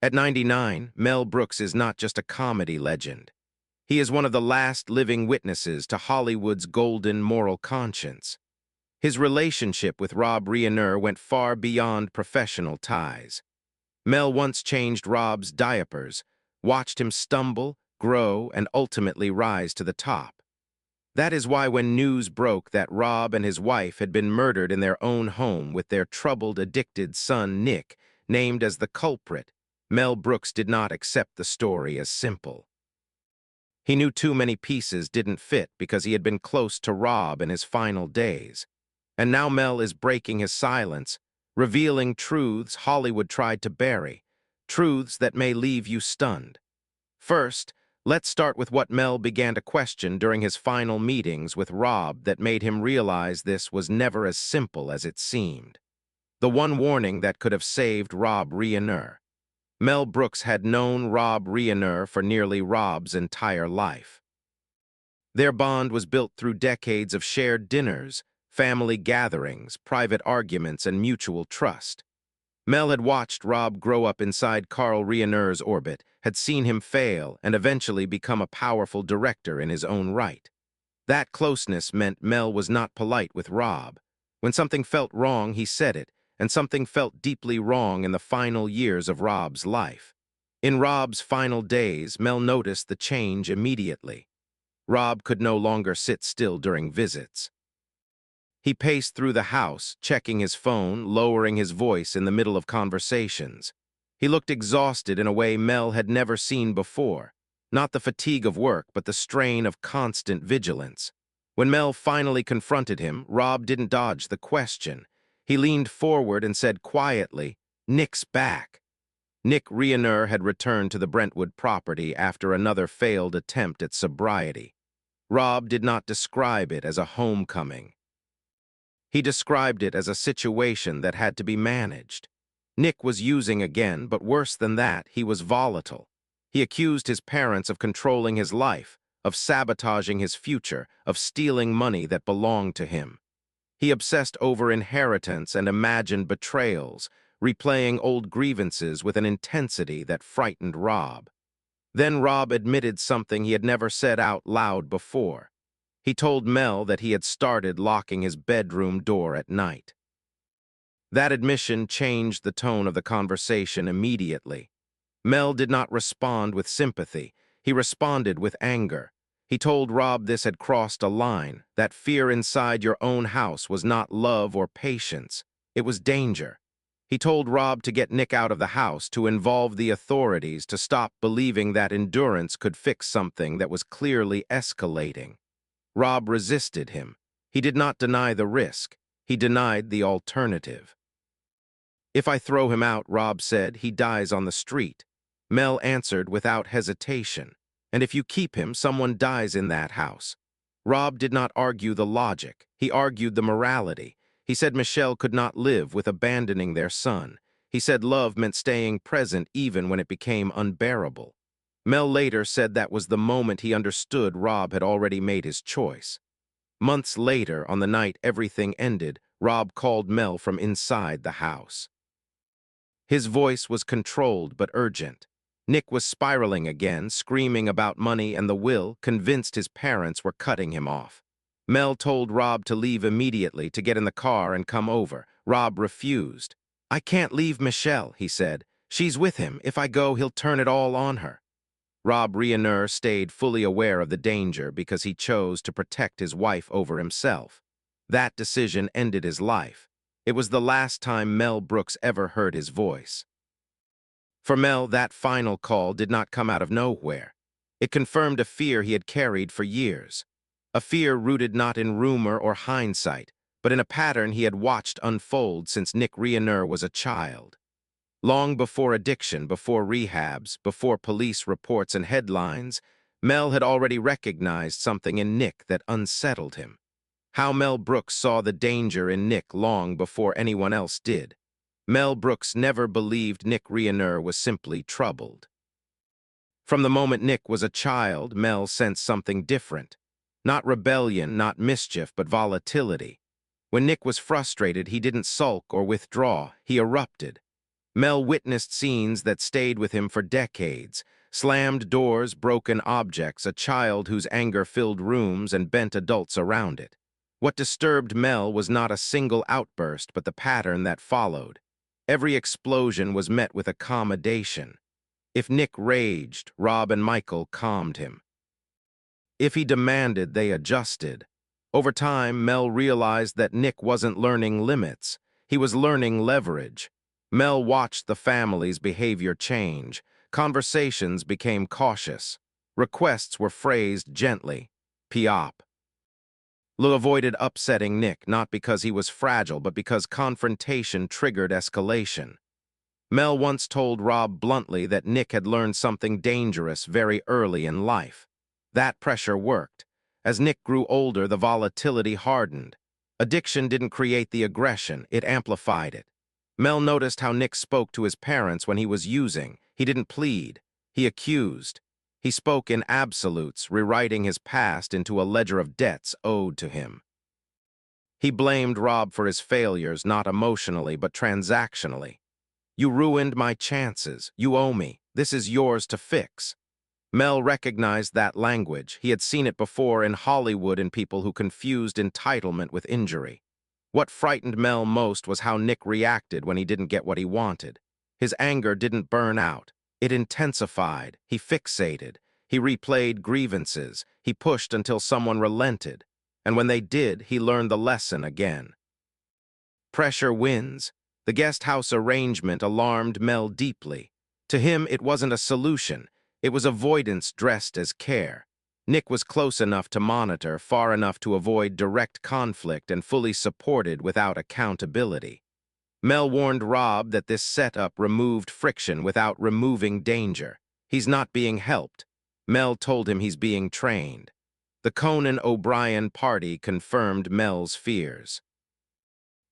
At 99, Mel Brooks is not just a comedy legend. He is one of the last living witnesses to Hollywood's golden moral conscience. His relationship with Rob Reiner went far beyond professional ties. Mel once changed Rob's diapers, watched him stumble, grow, and ultimately rise to the top. That is why when news broke that Rob and his wife had been murdered in their own home with their troubled, addicted son Nick named as the culprit, Mel Brooks did not accept the story as simple. He knew too many pieces didn't fit because he had been close to Rob in his final days. And now Mel is breaking his silence, revealing truths Hollywood tried to bury, truths that may leave you stunned. First, let's start with what Mel began to question during his final meetings with Rob that made him realize this was never as simple as it seemed. The one warning that could have saved Rob Reiner. Mel Brooks had known Rob Reiner for nearly Rob's entire life. Their bond was built through decades of shared dinners, family gatherings, private arguments, and mutual trust. Mel had watched Rob grow up inside Carl Reiner's orbit, had seen him fail, and eventually become a powerful director in his own right. That closeness meant Mel was not polite with Rob. When something felt wrong, he said it, and something felt deeply wrong in the final years of Rob's life. In Rob's final days, Mel noticed the change immediately. Rob could no longer sit still during visits. He paced through the house, checking his phone, lowering his voice in the middle of conversations. He looked exhausted in a way Mel had never seen before. Not the fatigue of work, but the strain of constant vigilance. When Mel finally confronted him, Rob didn't dodge the question. He leaned forward and said quietly, "Nick's back." Nick Reiner had returned to the Brentwood property after another failed attempt at sobriety. Rob did not describe it as a homecoming. He described it as a situation that had to be managed. Nick was using again, but worse than that, he was volatile. He accused his parents of controlling his life, of sabotaging his future, of stealing money that belonged to him. He obsessed over inheritance and imagined betrayals, replaying old grievances with an intensity that frightened Rob. Then Rob admitted something he had never said out loud before. He told Mel that he had started locking his bedroom door at night. That admission changed the tone of the conversation immediately. Mel did not respond with sympathy. He responded with anger. He told Rob this had crossed a line, that fear inside your own house was not love or patience. It was danger. He told Rob to get Nick out of the house, to involve the authorities, to stop believing that endurance could fix something that was clearly escalating. Rob resisted him. He did not deny the risk. He denied the alternative. "If I throw him out," Rob said, "he dies on the street." Mel answered without hesitation. "And if you keep him, someone dies in that house." Rob did not argue the logic. He argued the morality. He said Michelle could not live with abandoning their son. He said love meant staying present even when it became unbearable. Mel later said that was the moment he understood Rob had already made his choice. Months later, on the night everything ended, Rob called Mel from inside the house. His voice was controlled but urgent. Nick was spiraling again, screaming about money and the will, convinced his parents were cutting him off. Mel told Rob to leave immediately, to get in the car and come over. Rob refused. "I can't leave Michelle," he said. "She's with him. If I go, he'll turn it all on her." Rob Reiner stayed fully aware of the danger because he chose to protect his wife over himself. That decision ended his life. It was the last time Mel Brooks ever heard his voice. For Mel, that final call did not come out of nowhere. It confirmed a fear he had carried for years. A fear rooted not in rumor or hindsight, but in a pattern he had watched unfold since Nick Reiner was a child. Long before addiction, before rehabs, before police reports and headlines, Mel had already recognized something in Nick that unsettled him. How Mel Brooks saw the danger in Nick long before anyone else did. Mel Brooks never believed Nick Reiner was simply troubled. From the moment Nick was a child, Mel sensed something different. Not rebellion, not mischief, but volatility. When Nick was frustrated, he didn't sulk or withdraw, he erupted. Mel witnessed scenes that stayed with him for decades: slammed doors, broken objects, a child whose anger filled rooms and bent adults around it. What disturbed Mel was not a single outburst, but the pattern that followed. Every explosion was met with accommodation. If Nick raged, Rob and Michael calmed him. If he demanded, they adjusted. Over time, Mel realized that Nick wasn't learning limits. He was learning leverage. Mel watched the family's behavior change. Conversations became cautious. Requests were phrased gently. Piop. Lou avoided upsetting Nick, not because he was fragile, but because confrontation triggered escalation. Mel once told Rob bluntly that Nick had learned something dangerous very early in life. That pressure worked. As Nick grew older, the volatility hardened. Addiction didn't create the aggression, it amplified it. Mel noticed how Nick spoke to his parents when he was using. He didn't plead. He accused. He spoke in absolutes, rewriting his past into a ledger of debts owed to him. He blamed Rob for his failures, not emotionally, but transactionally. "You ruined my chances. You owe me. This is yours to fix." Mel recognized that language. He had seen it before in Hollywood in people who confused entitlement with injury. What frightened Mel most was how Nick reacted when he didn't get what he wanted. His anger didn't burn out. It intensified. He fixated. He replayed grievances. He pushed until someone relented. And when they did, he learned the lesson again. Pressure wins. The guest house arrangement alarmed Mel deeply. To him, it wasn't a solution. It was avoidance dressed as care. Nick was close enough to monitor, far enough to avoid direct conflict, and fully supported without accountability. Mel warned Rob that this setup removed friction without removing danger. He's not being helped. Mel told him he's being trained. The Conan O'Brien party confirmed Mel's fears.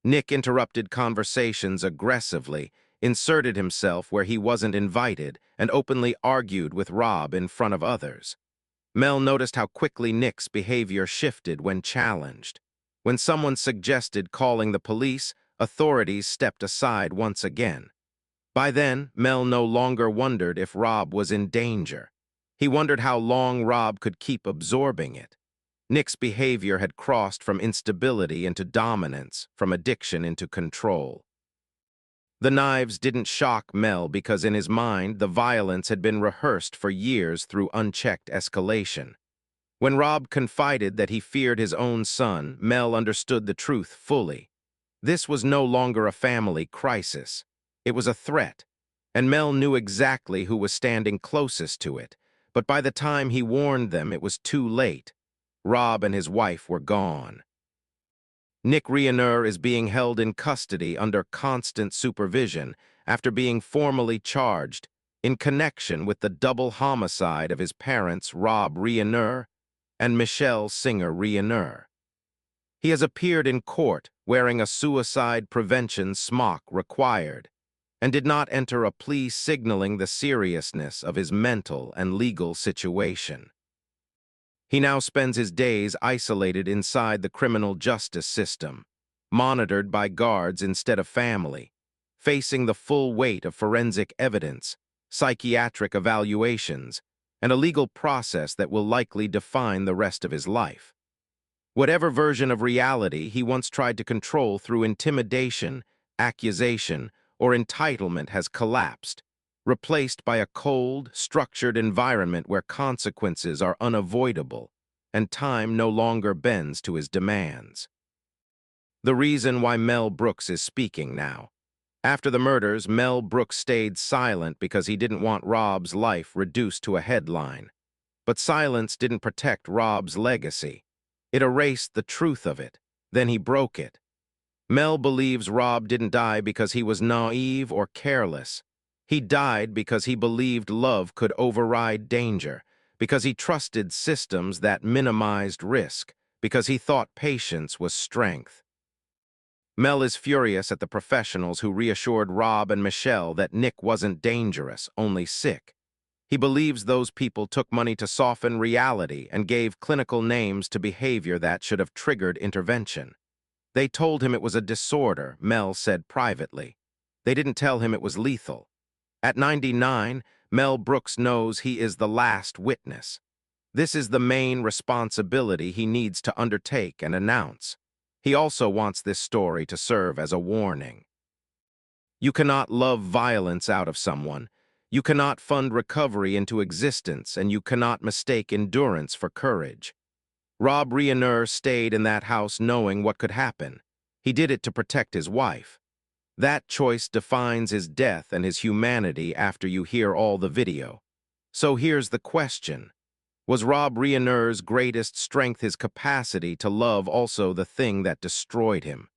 Nick interrupted conversations aggressively, inserted himself where he wasn't invited, and openly argued with Rob in front of others. Mel noticed how quickly Nick's behavior shifted when challenged. When someone suggested calling the police, authorities stepped aside once again. By then, Mel no longer wondered if Rob was in danger. He wondered how long Rob could keep absorbing it. Nick's behavior had crossed from instability into dominance, from addiction into control. The knives didn't shock Mel because in his mind the violence had been rehearsed for years through unchecked escalation. When Rob confided that he feared his own son, Mel understood the truth fully. This was no longer a family crisis. It was a threat, and Mel knew exactly who was standing closest to it. But by the time he warned them, it was too late. Rob and his wife were gone. Nick Reiner is being held in custody under constant supervision after being formally charged in connection with the double homicide of his parents, Rob Reiner and Michelle Singer Reiner. He has appeared in court wearing a suicide prevention smock required and did not enter a plea signaling the seriousness of his mental and legal situation. He now spends his days isolated inside the criminal justice system, monitored by guards instead of family, facing the full weight of forensic evidence, psychiatric evaluations, and a legal process that will likely define the rest of his life. Whatever version of reality he once tried to control through intimidation, accusation, or entitlement has collapsed, replaced by a cold, structured environment where consequences are unavoidable and time no longer bends to his demands. The reason why Mel Brooks is speaking now. After the murders, Mel Brooks stayed silent because he didn't want Rob's life reduced to a headline. But silence didn't protect Rob's legacy. It erased the truth of it. Then he broke it. Mel believes Rob didn't die because he was naive or careless. He died because he believed love could override danger, because he trusted systems that minimized risk, because he thought patience was strength. Mel is furious at the professionals who reassured Rob and Michelle that Nick wasn't dangerous, only sick. He believes those people took money to soften reality and gave clinical names to behavior that should have triggered intervention. They told him it was a disorder, Mel said privately. They didn't tell him it was lethal. At 99, Mel Brooks knows he is the last witness. This is the main responsibility he needs to undertake and announce. He also wants this story to serve as a warning. You cannot love violence out of someone. You cannot fund recovery into existence, and you cannot mistake endurance for courage. Rob Reiner stayed in that house knowing what could happen. He did it to protect his wife. That choice defines his death and his humanity after you hear all the video. So here's the question. Was Rob Reiner's greatest strength his capacity to love also the thing that destroyed him?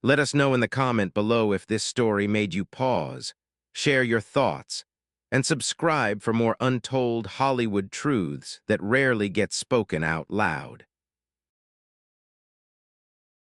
Let us know in the comment below if this story made you pause, share your thoughts, and subscribe for more untold Hollywood truths that rarely get spoken out loud.